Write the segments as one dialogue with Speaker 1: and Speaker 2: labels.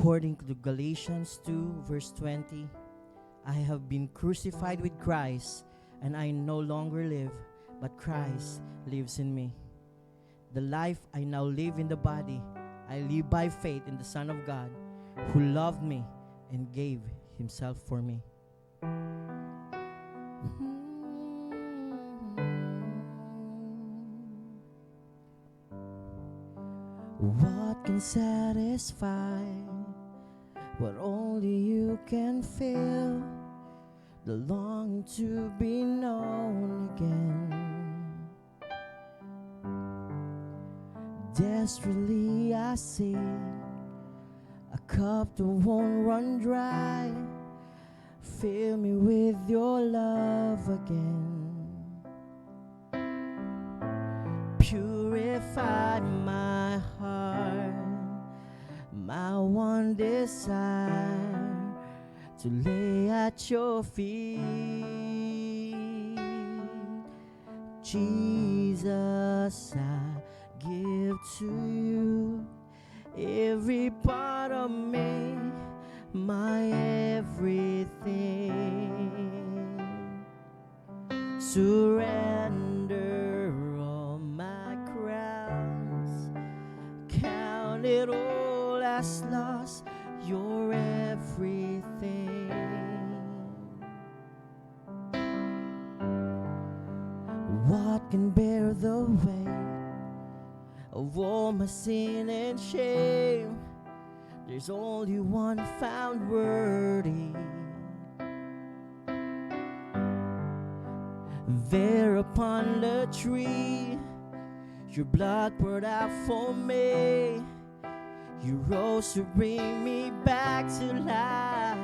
Speaker 1: According to Galatians 2, verse 20, I have been crucified with Christ, and I no longer live, but Christ lives in me. The life I now live in the body, I live by faith in the Son of God, who loved me and gave himself for me. What can satisfy what only you can feel? The longing to be known again. Desperately I seek a cup that won't run dry. Fill me with your love again. Purify my heart, my one desire to lay at your feet. Jesus, I give to you every part of me, my everything. Surrender all my crowns, count it all as lost, your everything. What can bear the weight of all my sin and shame? There's only one found worthy. There upon the tree, your blood poured out for me. You rose to bring me back to life.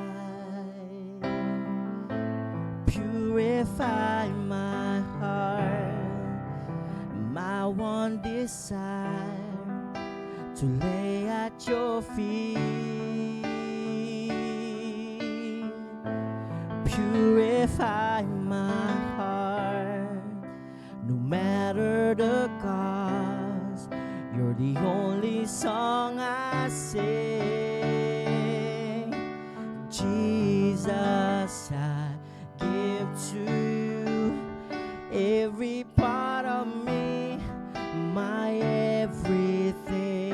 Speaker 1: Purify my heart, my one desire to lay at your feet. Purify my heart, no matter the cost. You're the only song I sing. Jesus, I give to you every part of me, my everything.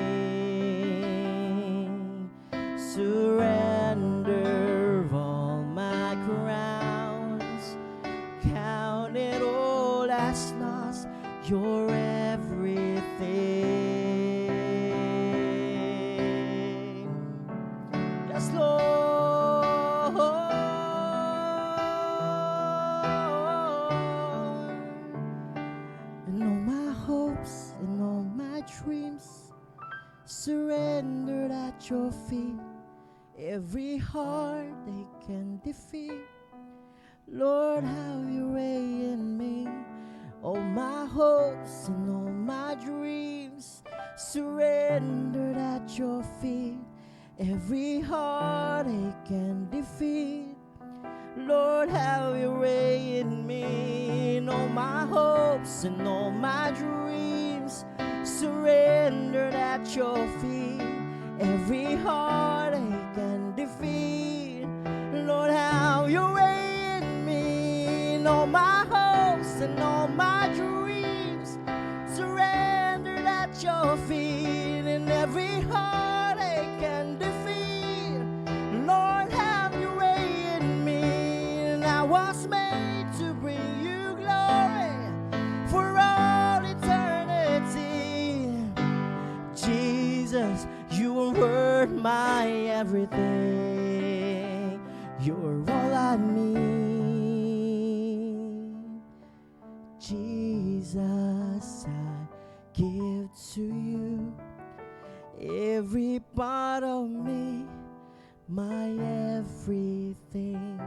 Speaker 1: Surrender all my crowns, count it all as lost, your everything. Yes, Lord. And all my hopes and all my dreams surrendered at your feet. Every heart they can defeat, Lord, have your way in me. All my hopes and all my dreams surrendered at your feet. Every heartache and defeat, Lord, have your way in me. And all my hopes and all my dreams surrendered at your feet. Every heartache and defeat, Lord, have your way in me. And all my hopes and all my dreams surrendered at your feet. And every heartache and defeat, Lord, have your way in me. And I was made to bring you glory for all eternity. Jesus, you are worth my everything. You're all I need. Jesus, I give to you every part of me, my everything.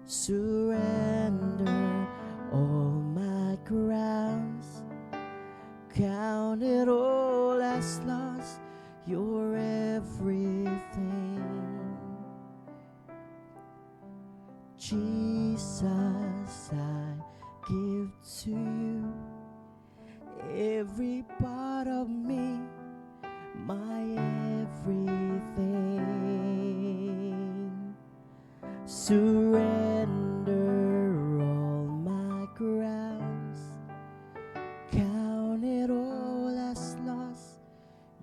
Speaker 1: Surrender all my crowns, count it all as lost, your everything. Jesus, I give to you every part of me, my everything. Surrender all my crowns, count it all as loss.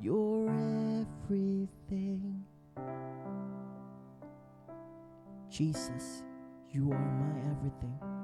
Speaker 1: You're everything. Jesus, you are my everything.